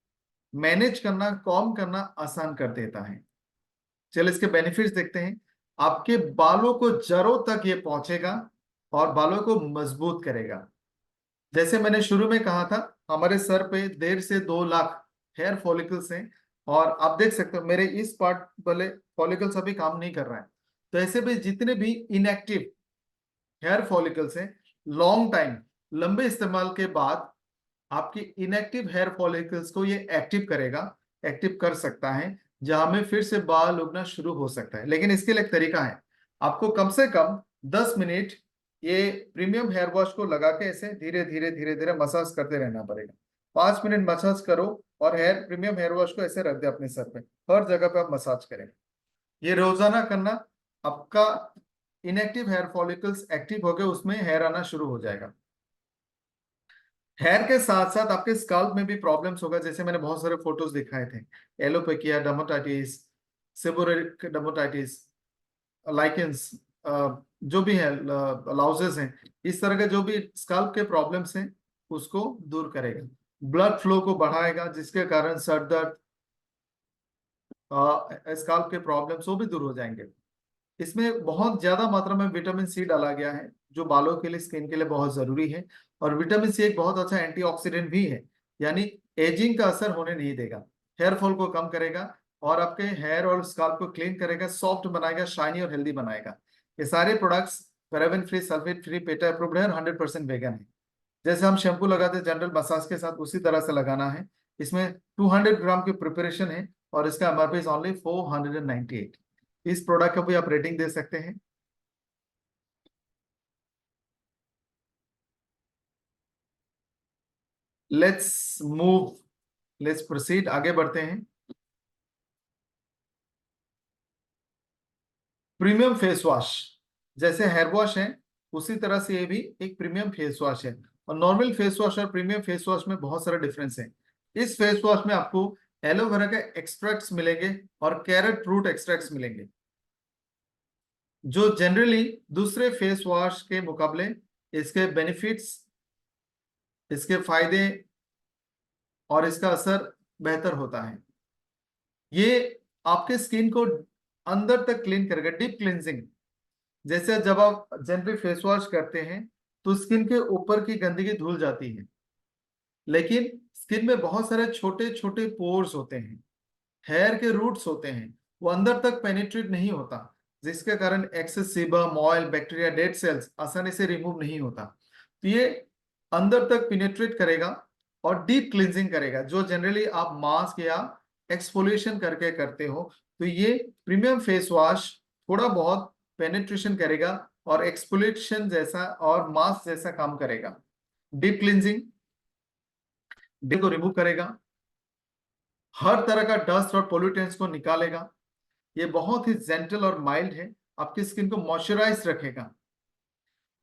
[SPEAKER 1] मैनेज करना, कॉम करना आसान कर देता है। चलिए इसके बेनिफिट्स देखते हैं। आपके बालों को जड़ों तक ये पहुंचेगा और बालों को मजबूत करेगा। जैसे मैंने शुरू में कहा था, हमारे सर पे 1.5 से 2 लाख हेयर फॉलिकल्स हैं, और आप देख सकते हो मेरे इस पार्ट वाले फॉलिकल्स अभी काम नहीं कर रहा है। तो ऐसे भी जितने भी इनएक्टिव हेयर फॉलिकल्स हैं, लॉन्ग टाइम, लंबे इस्तेमाल के बाद आपकी इनएक्टिव हेयर फॉलिकल्स को ये एक्टिव करेगा, एक्टिव कर सकता है, जहां में फिर से बाल उगना शुरू हो सकता है। लेकिन इसके लिए एक तरीका है, आपको कम से कम 10 मिनट ये प्रीमियम हेयर वॉश को लगा के ऐसे धीरे धीरे धीरे धीरे मसाज करते रहना पड़ेगा। 5 मिनट मसाज करो, और प्रीमियम हेयर वॉश को ऐसे रख दे अपने सर पे, हर जगह पे आप मसाज करें। ये रोजाना करना, आपका इनएक्टिव हेयर फॉलिकल्स एक्टिव हो गए, उसमें हेयर आना शुरू हो जाएगा। हेयर के साथ साथ आपके स्काल्प में भी प्रॉब्लम्स होगा, जैसे मैंने बहुत सारे फोटोज दिखाए थे, एलोपेकिया, डर्मेटाइटिस, सेबोरिक डर्मेटाइटिस, लाइकेंस, जो भी है, लाउजेस हैं, इस तरह के जो भी स्काल्प के प्रॉब्लम्स हैं, उसको दूर करेगा। ब्लड फ्लो को बढ़ाएगा, जिसके कारण सर दर्द, स्काल्प के प्रॉब्लम्स वो भी दूर हो जाएंगे। इसमें बहुत ज्यादा मात्रा में विटामिन सी डाला गया है, जो बालों के लिए, स्किन के लिए बहुत जरूरी है। और विटामिन सी एक बहुत अच्छा एंटीऑक्सीडेंट भी है, यानी एजिंग का असर होने नहीं देगा, हेयर फॉल को कम करेगा और आपके हेयर और स्काल्प को क्लीन करेगा, सॉफ्ट बनाएगा, शाइनी और हेल्दी बनाएगा। ये सारे products paraben free, sulphate free, PETA approved है और 100% वेगन है। जैसे हम शैम्पू लगाते हैं जनरल मसाज के साथ, उसी तरह से लगाना है। इसमें 200 ग्राम की प्रिपरेशन है और इसका एमआरपी इज ओनली 498। इस प्रोडक्ट को भी आप रेटिंग दे सकते हैं। लेट्स मूव, लेट्स प्रोसीड, आगे बढ़ते हैं। प्रीमियम फेस वॉश, जैसे हेयर वॉश है उसी तरह से ये भी एक प्रीमियम फेस वॉश है। और नॉर्मल फेस वॉश और प्रीमियम फेस वॉश में बहुत सारा डिफरेंस है। इस फेस वॉश में आपको एलोवेरा के एक्सट्रैक्ट्स मिलेंगे और कैरेट रूट एक्सट्रैक्ट्स मिलेंगे, जो जनरली दूसरे फेस वॉश के मुकाबले इसके बेनिफिट्स, इसके फायदे और इसका असर बेहतर होता है। ये आपके स्किन को अंदर तक क्लीन करेगा, डीप क्लींजिंग। जैसे जब आप जनरली फेस वॉश करते हैं तो स्किन के ऊपर की गंदगी धुल जाती है, लेकिन स्किन में बहुत सारे छोटे छोटे पोर्स होते हैं, हेयर के रूट्स होते हैं, वो अंदर तक पेनिट्रेट नहीं होता, जिसके कारण excess sebum, oil, bacteria, dead cells आसानी से रिमूव नहीं होता। तो ये अंदर तक पेनिट्रेट करेगा और डीप क्लींजिंग करेगा, जो जनरली आप मास्क या एक्सफोलिएशन करके करते हो। तो ये प्रीमियम फेस वॉश थोड़ा बहुत पेनिट्रेशन करेगा और एक्सफोलिएशन जैसा और मास्क जैसा काम करेगा। डीप क्लींजिंग को रिमूव करेगा, हर तरह का डस्ट और पोल्यूटेंट्स को निकालेगा। ये बहुत ही जेंटल और माइल्ड है, आपकी स्किन को मॉइस्चराइज रखेगा,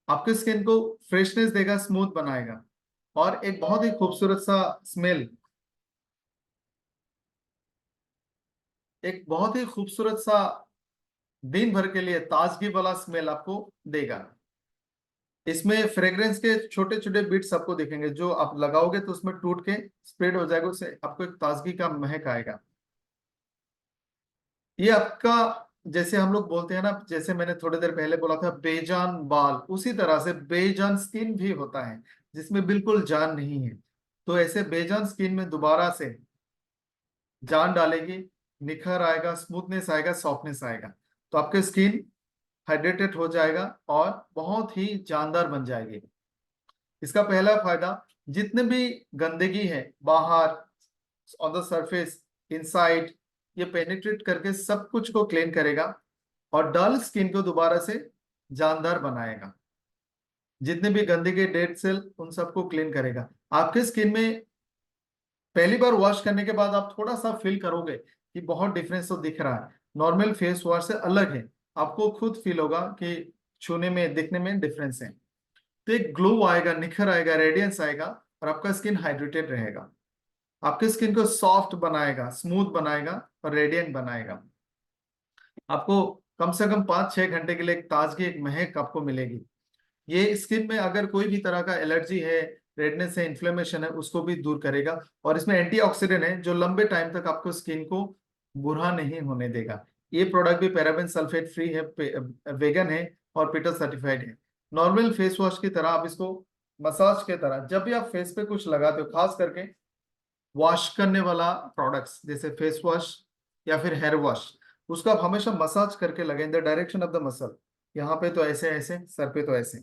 [SPEAKER 1] आपकी स्किन को फ्रेशनेस देगा, स्मूथ बनाएगा और एक बहुत ही खूबसूरत सा स्मेल, एक बहुत ही खूबसूरत सा दिन भर के लिए ताजगी वाला स्मेल आपको देगा। इसमें फ्रेग्रेंस के छोटे छोटे बिट्स आपको दिखेंगे, जो आप लगाओगे तो उसमें टूट के स्प्रेड हो जाएगा, उससे आपको एक ताजगी का महक आएगा। ये आपका, जैसे हम लोग बोलते हैं ना, जैसे मैंने थोड़ी देर पहले बोला था बेजान बाल, उसी तरह से बेजान स्किन भी होता है जिसमें बिल्कुल जान नहीं है। तो ऐसे बेजान स्किन में दोबारा से जान डालेगी, निखर आएगा, स्मूथनेस आएगा, सॉफ्टनेस आएगा। तो आपकी स्किन हाइड्रेटेड हो जाएगा और बहुत ही जानदार बन जाएगी। इसका पहला फायदा, जितने भी गंदगी है बाहर, ऑन द सरफेस, इनसाइड, ये पेनिट्रेट करके सब कुछ को क्लीन करेगा और डल स्किन को दोबारा से जानदार बनाएगा। जितने भी गंदगी, डेड सेल, उन सबको क्लीन करेगा। आपके स्किन में पहली बार वॉश करने के बाद आप थोड़ा सा फील करोगे कि बहुत डिफरेंस तो दिख रहा है, नॉर्मल फेस वॉश से अलग है। आपको खुद फील होगा कि छूने में, दिखने में डिफरेंस है। तो एक ग्लो आएगा, निखर आएगा, रेडियंस आएगा और आपका स्किन हाइड्रेटेड रहेगा। आपके स्किन को सॉफ्ट बनाएगा, स्मूथ बनाएगा और रेडियंट बनाएगा। आपको कम से कम 5-6 घंटे के लिए एक ताजगी, एक महक आपको मिलेगी। ये स्किन में अगर कोई भी तरह का एलर्जी है, रेडनेस है, इन्फ्लेमेशन है, उसको भी दूर करेगा। और इसमें एंटीऑक्सीडेंट है जो लंबे टाइम तक आपको स्किन को बुरा नहीं होने देगा। ये प्रोडक्ट भी पैराबेन सल्फेट फ्री है, वेगन है और पीटर सर्टिफाइड है। नॉर्मल फेस वॉश की तरह आप इसको मसाज के तरह, जब भी आप फेस पे कुछ लगाते हो, खास करके वॉश करने वाला प्रोडक्ट्स जैसे फेस वॉश या फिर हेयर वॉश, उसको आप हमेशा मसाज करके लगाएं, in the direction of the muscle. यहाँ पे तो ऐसे ऐसे, सर पे तो ऐसे।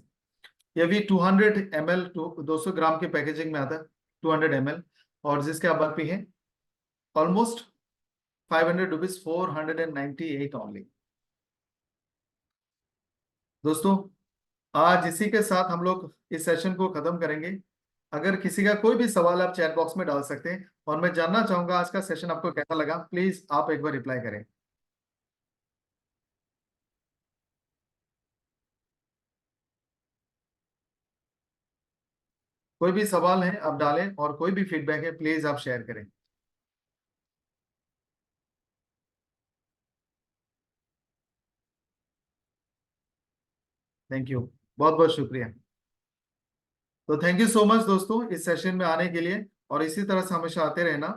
[SPEAKER 1] ये भी 200 ml, 200 ग्राम के पैकेजिंग में आता है, 200 ml। और जिसके एमआरपी है ऑलमोस्ट 500 रुपीज, 498 ओनली। दोस्तों, आज इसी के साथ हम लोग इस सेशन को खत्म करेंगे। अगर किसी का कोई भी सवाल आप चैट बॉक्स में डाल सकते हैं, और मैं जानना चाहूंगा आज का सेशन आपको कैसा लगा। प्लीज आप एक बार रिप्लाई करें। कोई भी सवाल है आप डालें, और कोई भी फीडबैक है प्लीज आप शेयर करें। थैंक यू, बहुत बहुत शुक्रिया। तो थैंक यू सो मच दोस्तों, इस सेशन में आने के लिए, और इसी तरह से हमेशा आते रहना।